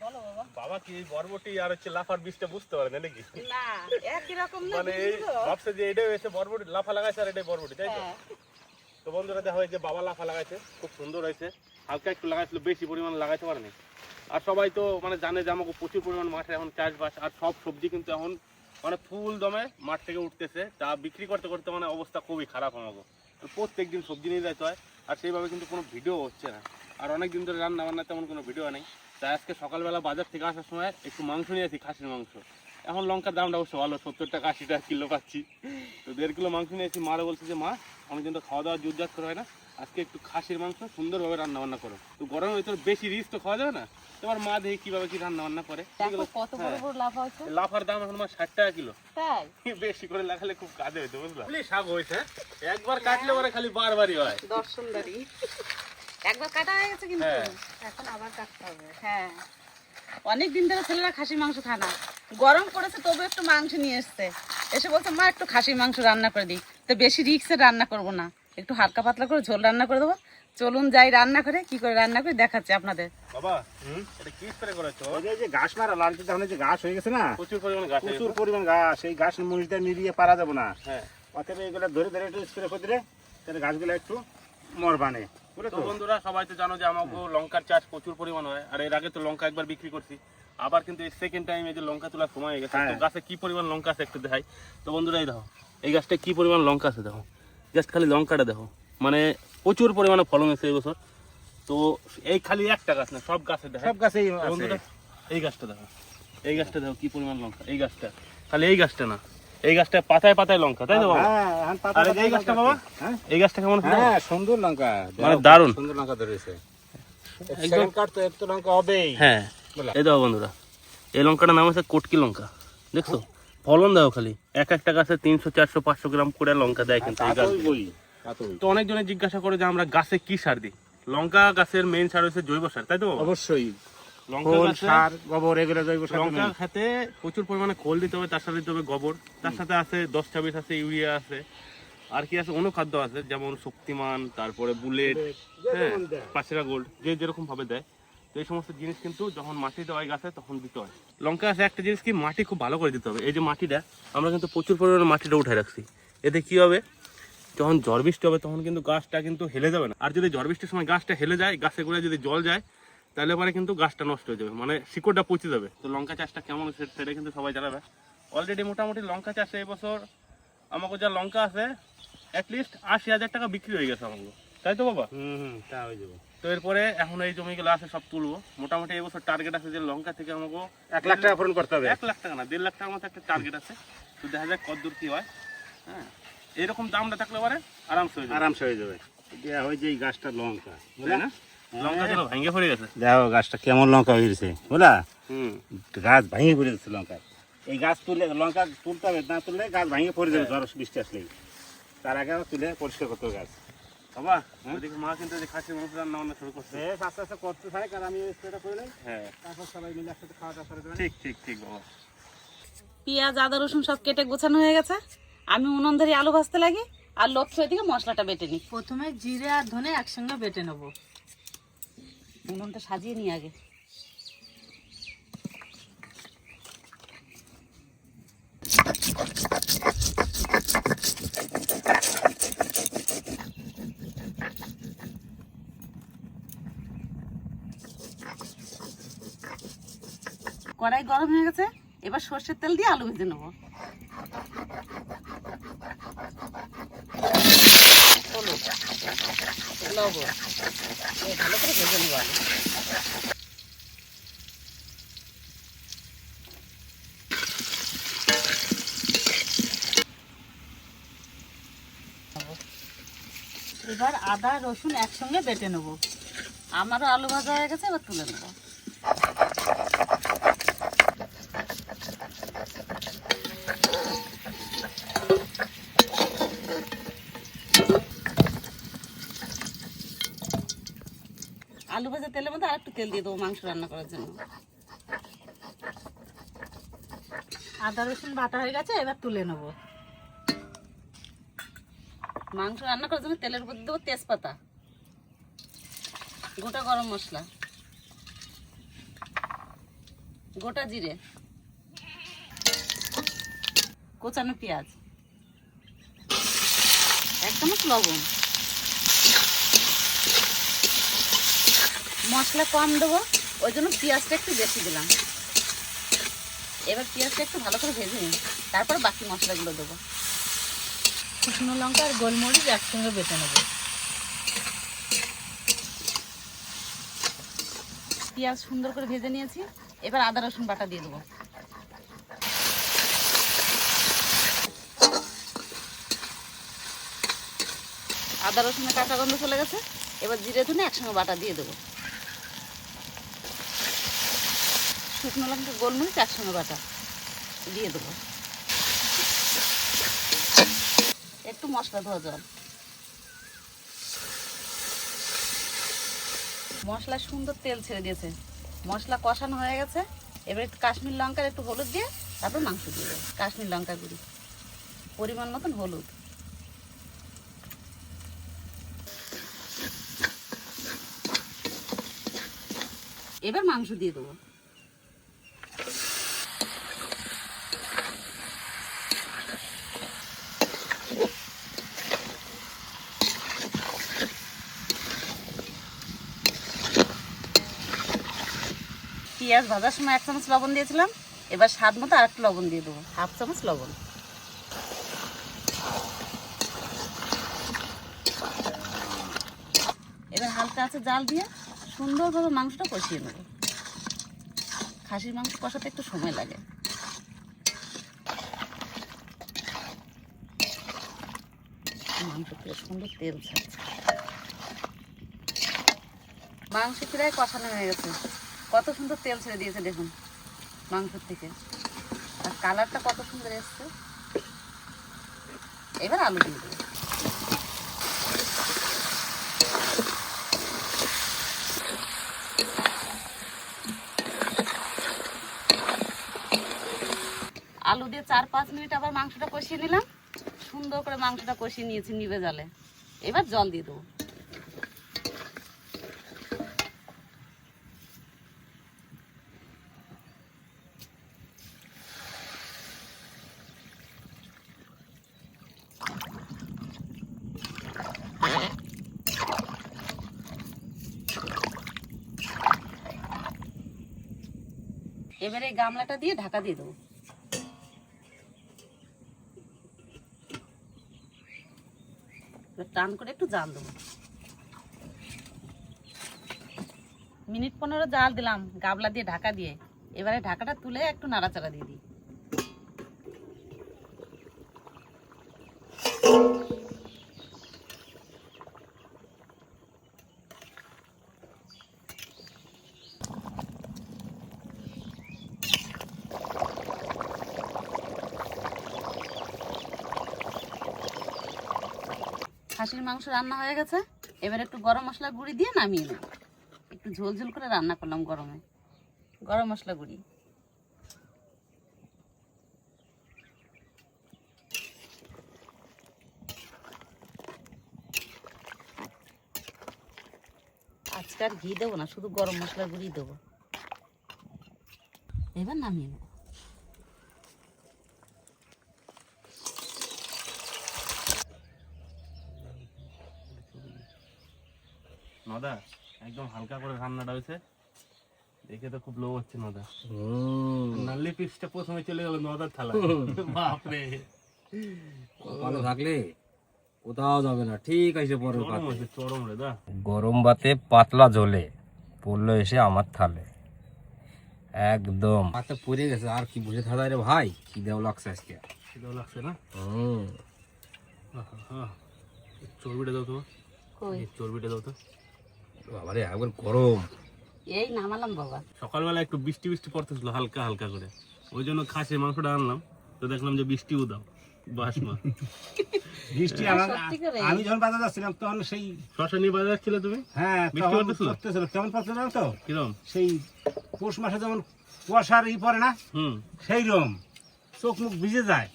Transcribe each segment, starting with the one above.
বলো বাবা। বাবা কি বরবটি আর হচ্ছে লাফার বীজটা বুঝতে পারে না নাকি? না একই রকম না, মানে এই ভাবছে যে এটাই হচ্ছে বরবটি, লাফা লাগাইছে আর এটাই বরবটি, তাই তো? তো বন্ধুরা দেখা হয় যে বাবা লাফা লাগাইছে, খুব সুন্দর হয়েছে। হালকা একটু লাগাইছিল, বেশি পরিমাণ লাগাইতে পারেনি। আর সবাই তো মানে জানে যে আমাকে প্রচুর পরিমাণ মাঠে এখন চাষবাস, আর সব সবজি কিন্তু এখন মানে ফুল দমে মাঠ থেকে উঠতেছে, তা বিক্রি করতে করতে মানে অবস্থা খুবই খারাপ আমাকে। প্রত্যেক দিন সবজি নিয়ে যেতে হয়, আর সেইভাবে কিন্তু কোনো ভিডিও হচ্ছে না। আর অনেক দিন ধরে রান্না বান্না তেমন কোনো ভিডিও নেই। তাই আজকে সকালবেলা বাজার থেকে আসার সময় একটু মাংস নিয়েছি, খাসির মাংস। এখন লঙ্কার দামটা অবশ্য ভালো, 70 টাকা 80 টাকা কিলো পাচ্ছি। তো 1.5 কিলো মাংস নিয়েছি। মারা বলছে যে মা অনেকদিন তো খাওয়া দাওয়া জোরজাত করে হয় না, আজকে একটু খাসির মাংস সুন্দরভাবে রান্না বান্না করো। তো গরমের ভিতরে বেশি রিস্ক তো খাওয়া যাবে না। তোমার মা দেখি কিভাবে কি রান্না বান্না করে। কত বড় বড় লাফা হচ্ছে। লাফার দাম এখন 60 টাকা কিলো। তাই বেশি করে লাগালে খুব কাজে হইতো, বুঝলা? শাক হয়েছে, একবার কাটলে পরে খালি বারবারই হয়। দর্শনদারি একবার কাটা হয়ে গেছে, কিন্তু এখন আবার কাটতে হবে। হ্যাঁ, অনেক দিন ধরে ছেলেরা খাসি মাংস খায় না, গরম পড়েছে তবু একটু মাংস নিয়ে এসছে, এসে বলছে মা একটু খাসি মাংস রান্না করে দিই। তো বেশি রিক্সে রান্না করব না, একটু হালকা পাতলা করে ঝোল রান্না করে দেবো। চলুন যাই রান্না করে, কি করে রান্না করে দেখাচ্ছি আপনাদের। বাবা এটা কি স্প্রে করেছো? ওই যে ঘাস মারা লালটি তখন যে ঘাস হয়ে গেছে না, প্রচুর পরিমাণ ঘাস, প্রচুর পরিমাণ ঘাস, এই ঘাস মুড়িটা নিরিয়ে পারা যাবে না। হ্যাঁ, অতএব এগুলো ধরে ধরে একটু স্প্রে করে দিলে তাহলে ঘাসগুলো একটু মরবানে। তো বন্ধুরা সবাই তো জানো যে আমাকে লঙ্কার চাষ প্রচুর পরিমাণ হয়, আর এর আগে তো লঙ্কা একবার বিক্রি করছি, আবার কিন্তু এই সেকেন্ড টাইম এই যে লঙ্কা তোলার সময় হয়ে গেছে। তো গাছে কি পরিমাণ লঙ্কা আছে একটু দেখাই। তো বন্ধুরা এই দেখো, এই গাছটা কি পরিমাণ লঙ্কা আছে দেখো, জাস্ট খালি লঙ্কাটা দেখো, মানে প্রচুর পরিমাণে ফলন হয়েছে এই বছর। তো এই খালি একটা গাছ না, সব গাছে দেখো, সব গাছেই বন্ধুরা এই গাছটা দেখো, এই গাছটা দেখো কি পরিমাণ লঙ্কা। এই গাছটা খালি, এই গাছটা না, এই গাছটা পাতায় পাতায় লঙ্কা, তাই তো বাবা? আর এই গাছটা বাবা, এই গাছটা কেমন? হ্যাঁ সুন্দর লঙ্কা, মানে দারুণ সুন্দর লঙ্কা ধরেছে একদম। কাট তো একটু লঙ্কা হবেই। হ্যাঁ এই দেখো বন্ধুরা, এই লঙ্কাটার নাম আছে কটকি লঙ্কা, দেখছো? ফলন দেখো খালি, এক একটা গাছে 300 400 500 গ্রাম করে লঙ্কা দেয় কিন্তু এই গাছ। তো অনেকজনে জিজ্ঞাসা করে যে আমরা গাছে কি সার দিই। লঙ্কা গাছের মেইন সার হচ্ছে জৈব সার, তাই তো? অবশ্যই লঙ্কা সার, গোবর, এগুলো জৈব সার। লঙ্কা খেতে প্রচুর পরিমাণে খোল দিতে হবে, তার সাথে দিতে হবে গোবর, তার সাথে আছে 10-26 আছে, ইউরিয়া আছে, আর কি আছে অনুখাদ্য আছে, যেমন শক্তিমান, তারপরে বুলেট, হ্যাঁ, পাশেরা গোল্ড, যে যেরকম ভাবে দেয়। তো এই সমস্ত জিনিস কিন্তু যখন মাটি দেওয়া হয় গাছে তখন দিতে হয়। লঙ্কা আছে একটা জিনিস কি, মাটি খুব ভালো করে দিতে হবে। এই যে মাটিটা আমরা কিন্তু প্রচুর পরিমাণে মাটিটা উঠে রাখছি, এতে কি হবে, যখন ঝড় বৃষ্টি হবে তখন কিন্তু গাছটা কিন্তু হেলে যাবে না। আর যদি ঝড় বৃষ্টির সময় গাছটা হেলে যায়, গাছে গোড়ায় যদি জল যায়, তাহলে পরে কিন্তু গাছটা নষ্ট হয়ে যাবে, মানে শিকড়টা পচে যাবে। তো লঙ্কা চাষটা কেমন সেটা কিন্তু সবাই জানাবে। অলরেডি মোটামুটি লঙ্কা চাষে এবছর আমাকে যা লঙ্কা আছে অ্যাটলিস্ট 80,000 টাকা বিক্রি হয়ে গেছে আমাকে, তাই তো বাবা? তা হয়ে যাবে। তো এরপরে এখন এই জমিগুলো আছে সব তুলবো। মোটামুটি এবছর টার্গেট আছে যে লঙ্কা থেকে আমাকে 1 লাখ টাকা পূরণ করতে হবে। 1 লাখ টাকা না, 1.5 লাখ টাকার মতো একটা টার্গেট আছে। তো দেখা যাক কত দূর কি হয়। হ্যাঁ, এরকম দামটা থাকলে পরে আরামসে হয়ে যাবে। ওই যে এই গাছটা লঙ্কা, বুঝলে না? লঙ্কা যেন ভেঙে পড়ে গেছে, দেখো গাছটা কেমন লঙ্কা হয়ে গেছে, বুঝলা? গাছ ভেঙে পড়ে যাচ্ছে লঙ্কা। এই গাছ তুললে লঙ্কা তুলতে হবে, না তুললে গাছ ভেঙে পড়ে যাবে ঝড় বৃষ্টি আসলেই। তার আগে তুলে পরিষ্কার করতে হবে গাছ। বাবা ওইদিকে মা কিন্তু যে খাসির মাংস রান্না বান্না শুরু করছে, আস্তে আস্তে করতে থাকে, আর আমি স্প্রেটা করে নেই। হ্যাঁ তারপর সবাই মিলে একসাথে খাওয়া দাওয়া করে দেবেন। ঠিক ঠিক ঠিক বাবা। পেঁয়াজ আদা রসুন সব কেটে গোছানো হয়ে গেছে, আমি উনুন ধরে আলু ভাজতে লাগি, আর লক্ষ্য ওইদিকে মশলাটা বেটে নিই। প্রথমে জিরে আর ধনে একসঙ্গে বেটে নেব। উনুনটা সাজিয়ে নিই আগে। কড়াই গরম হয়ে গেছে, এবার সর্ষের তেল দিয়ে আলু ভেজে নেবো। লবণ ভালো করে ভেজে নেবো আলু। এবার আদা রসুন একসঙ্গে বেটে নেব। আমারও আলু ভাজা হয়ে গেছে, এবার তুলে নেবো। আলু ভাজা তেলের মধ্যে আর একটু তেল দিয়ে দেবো মাংস রান্না করার জন্য। আদা রসুন বাটা হয়ে গেছে, এবার তুলে নেব। মাংস রান্না করার জন্য তেলের উপর দেবো তেজপাতা, গোটা গরম মশলা, গোটা জিরে, কোচানো পেঁয়াজ, 1 চামচ লবণ। মশলা কম দেবো, ওই জন্য পেঁয়াজটা একটু বেশি দিলাম। এবার পেঁয়াজটা একটু ভালো করে ভেজে নিই, তারপর বাকি মশলাগুলো দেবো। শুকনো লঙ্কা আর গোলমরিচ একসঙ্গে বেটে নেবো। পেঁয়াজ সুন্দর করে ভেজে নিয়েছি, এবার আদা রসুন বাটা দিয়ে দেবো। আদা রসুনের কাঁচা গন্ধ চলে গেছে, এবার জিরে ধনে একসঙ্গে বাটা দিয়ে দেবো। শুকনো লঙ্কা গোলমরিচ একসঙ্গে বাটা দিয়ে দেবো। একটু মশলা ধোয়া জল। মশলা সুন্দর তেল ছেড়ে দিয়েছে, মশলা কষানো হয়ে গেছে। এবার একটু কাশ্মীর লঙ্কার একটু হলুদ দিয়ে তারপর মাংস দিয়ে দেবো। কাশ্মীর লঙ্কা গুঁড়ি, পরিমাণ মতন হলুদ। এবার মাংস দিয়ে দেবো। পেঁয়াজ ভাজার সময় 1 চামচ লবণ দিয়েছিলাম, এবার স্বাদ মতো আর একটু লবণ দিয়ে দেবো, 1/2 চামচ লবণ। এবার হালকা আছে জাল দিয়ে সুন্দরভাবে মাংসটা কষিয়ে নেব। খাসির মাংস কষাতে একটু সময় লাগে। মাংস থেকে সুন্দর তেল ছাড়ছে। মাংস প্রায় কষানো হয়ে গেছে, কত সুন্দর তেল ছেড়ে দিয়েছে দেখুন মাংসের থেকে, আর কালারটা কত সুন্দর এসছে। এবার আলু দিয়ে দেবো। আলু দিয়ে 4-5 মিনিট আবার মাংসটা কষিয়ে নিলাম। সুন্দর করে মাংসটা কষিয়ে নিয়েছি নিভে জালে। এবার জল দিয়ে দেবো। এবারে এই গামলাটা দিয়ে ঢাকা দিয়ে দেবো। টান করে একটু জাল দেবো। মিনিট 15 জাল দিলাম গামলা দিয়ে ঢাকা দিয়ে। এবারে ঢাকাটা তুলে একটু নাড়াচাড়া দিয়ে দিই। খাসির মাংস রান্না হয়ে গেছে, এবার একটু গরম মশলা গুঁড়ি দিয়ে নামিয়ে নেব। একটু ঝোল ঝোল করে রান্না করলাম গরমে, গরম মশলা গুঁড়ি। আজকে আর ঘি দেবো না, শুধু গরম মশলা গুঁড়ি দেবো। এবার নামিয়ে নেব। নদা একদম হালকা করে রান্নাটা হয়েছে, দেখে তো খুব লোভ হচ্ছে নদা। নাল্লি পিসটা প্রথমে চলে গেল নদার থালা। বাপরে, ভালো থাকলে কোথাও যাবে না, ঠিক আছে। পরের চরম হয়েছে, চরম রে দা। গরম ভাতে পাতলা ঝোলে পড়লো এসে আমার থালে, একদম মাথা পড়ে গেছে। আর কি বসে থাকা রে ভাই, কি দেও লাগছে আজকে। খিদেও লাগছে না? চর্বিটা দাও তোমার, কই চর্বিটা দাও তো। বাবারে একবার গরম। এই নামালাম বাবা। সকালবেলা একটু বৃষ্টি বৃষ্টি পড়তেছিল হালকা হালকা করে, ওই জন্য খাসির মাংসটা আনলাম, তো দেখলাম যে বৃষ্টিও দাও। বাস মা, বৃষ্টি সত্যি করে? আমি যখন বাজার যাচ্ছিলাম তখন সেই শশা নিয়ে বাজার ছিল তুমি? হ্যাঁ বৃষ্টি তখন পড়তেছিল? পড়তেছিল। কেমন পড়তেছিল তো কিরম? সেই পৌষ মাসে যেমন কুয়াশার পড়ে না, সেই রকম চোখ মুখ ভিজে যায়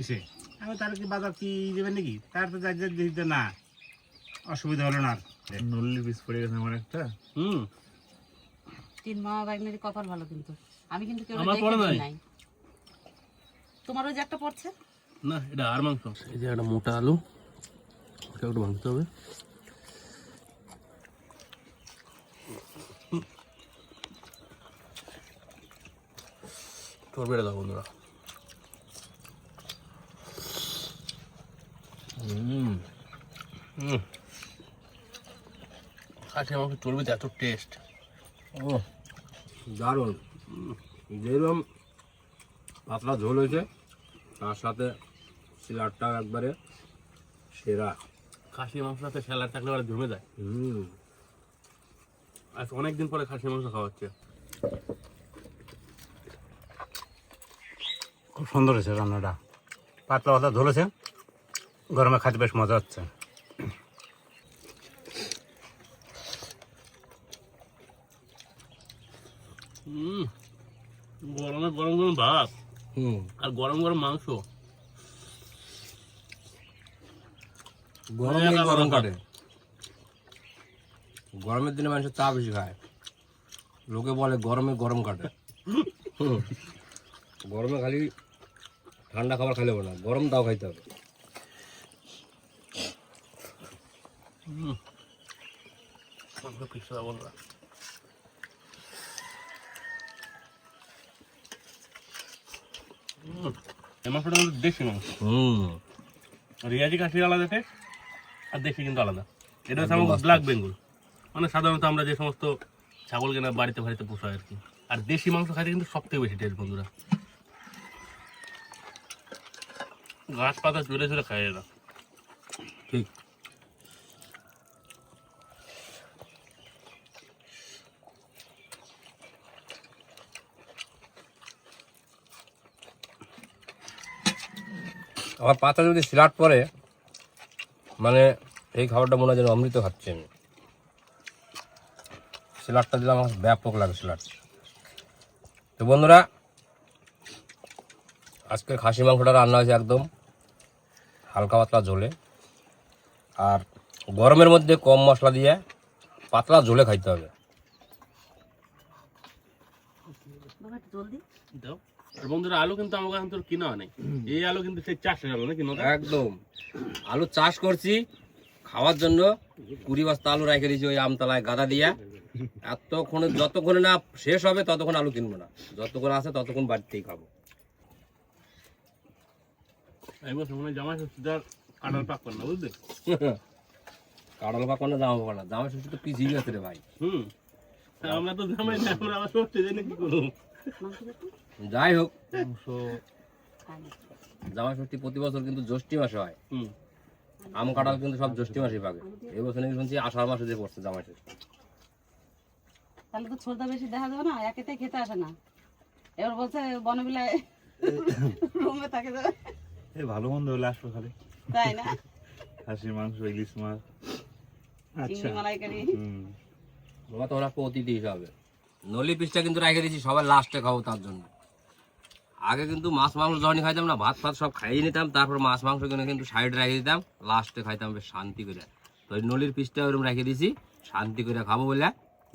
ইসে। আমি তার কি বাজার কি দেবেন নাকি, তার তো যাই দিতে না, অসুবিধা হলো না। নল্লি পিস পড়ে গেছে আমার একটা। তিন মামা ভাগ্নের কপাল ভালো কিন্তু আমি কিন্তু কেউ আমার পড়ে নাই। নাই তোমার ওই যে একটা পড়ছে না এটা আর মাংস। এই যে একটা মোটা আলু, ওটা একটু ভাঙতে হবে। চর্বিটা দাও বন্ধুরা। খাসি মাংস চর্বিতে এত টেস্ট। ও দারুণ। যেরকম পাতলা ঝোল হয়েছে তার সাথে সিলাডটা একবারে সেরা। খাসি মাংস সাথে স্যালাড থাকলে ওরা জমে যায়। হুম, আজ অনেকদিন পরে খাসি মাংস খাওয়া হচ্ছে। খুব সুন্দর হয়েছে রান্নাটা, পাতলা পাতলা ধরেছে, গরমে খাইতে বেশ মজা হচ্ছে। গরমে গরম গরম ভাত হুম, আর গরম গরম মাংস। গরমে গরম কাটে। গরমের দিনে মানুষ চা বেশি খায়, লোকে বলে গরমে গরম কাটে। হুম, গরমে খালি ঠান্ডা খাবার খাইলে হবে না, গরম তাও খাইতে হবে। মাংস পিছু দাও বন্ধুরা। এই মাংসটা কিন্তু দেশি মাংস। হুম, রিয়াজি খাসির আলাদা টেস্ট আর দেশি কিন্তু আলাদা। এটা হচ্ছে আমার ব্ল্যাক বেঙ্গল, মানে সাধারণত আমরা যে সমস্ত ছাগল কেনা বাড়িতে বাড়িতে পোষায় আর কি। আর দেশি মাংস খাইতে কিন্তু সব থেকে বেশি টেস্ট বন্ধুরা। ঘাস পাতা চুলে চুলে খায় এরা। ঠিক। আমার পাতা যদি সিলাট পরে, মানে এই খাবারটা মনে হয় যেন অমৃত খাচ্ছি আমি। সিলাটটা দিলে আমার ব্যাপক লাগে সিলাট। তো বন্ধুরা, আজকে খাসি মাংসটা রান্না হয়েছে একদম হালকা পাতলা ঝোলে, আর গরমের মধ্যে কম মশলা দিয়ে পাতলা ঝোলে খাইতে হবে। বাবা একটু জলদি দাও। আর বন্ধুরা আলু কিন্তু আমার কাছে তোর কিনা নেই, এই আলু কিন্তু সেই চাষের আলু নাকি? একদম আলু চাষ করছি খাওয়ার জন্য, 20 বস্তা আলু রেখে দিয়েছি ওই আমতলায় গাদা দিয়া। এতক্ষণে যতক্ষণে না শেষ হবে ততক্ষণ আলু কিনবো না, যতক্ষণ আছে ততক্ষণ বাড়িতেই খাবো। এই বছর মনে হয় জামাই ষষ্ঠীদার কাটার পাক করে না, বুঝলি? কাঁড়াল পাক না, জামা পাক না, জামা ষষ্ঠী তো পিছিয়ে গেছে রে ভাই। আমরা তো জামাই না, আমরা আবার ষষ্ঠী জানি কি করবো। যাই হোক, জামা ষষ্ঠী প্রতি বছর কিন্তু জ্যৈষ্ঠী মাসে হয়। আম কাঁঠাল কিন্তু সব জ্যৈষ্ঠী মাসে পাকে। এই বছর নাকি শুনছি আষাঢ় মাসে যে পড়ছে জামা ষষ্ঠী। তাহলে তো ছোটদা বেশি দেখা যাবে না, একেতে খেতে আসে না। এবার বলছে বনবিলায় রুমে থাকে যাবে, এই ভালো মন্দ হলে আসবো খালি, তাই না? খাসির মাংস, ইলিশ মাছ, চিংড়ি মালাইকারি। বাবা তোমরা অতিথি হিসাবে নলি পিসটা কিন্তু রেখে দিয়েছি সবাই লাস্টে খাবো তার জন্য। আগে কিন্তু মাছ মাংস যখনই খাইতাম না, ভাত ফাত সব খাইয়ে নিতাম, তারপর মাছ মাংস কিনে কিন্তু সাইডে রেখে দিতাম, লাস্টে খাইতাম বেশ শান্তি করে। তো ওই নলির পিসটা ওরকম রেখে দিয়েছি শান্তি করে খাবো বলে,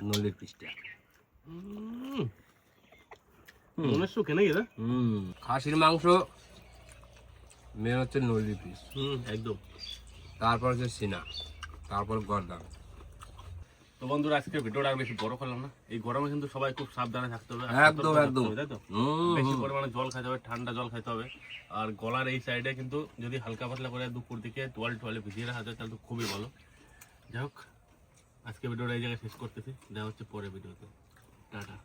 নলির পিসটা। মনের সুখে নাকি এটা? খাসির মাংস মেন হচ্ছে নলির পিস, একদম। তারপর হচ্ছে সিনা, তারপর গর্দান। তো বন্ধুরা আজকে ভিডিওটা আর বেশি বড় করলাম না। এই গরমে কিন্তু সবাই খুব সাবধানে থাকতে হবে, একদম একদম। তাই তো? বেশি পরিমাণে জল খাইতে হবে, ঠান্ডা জল খাইতে হবে। আর গলার এই সাইডে কিন্তু যদি হালকা পাতলা করে দুপুর দিকে তোয়ালে ভিজিয়ে রাখা যায় তাহলে তো খুবই ভালো। যাই হোক, আজকে ভিডিওটা এই জায়গায় শেষ করতেছি, দেখা হচ্ছে পরে ভিডিওতে। টাটা।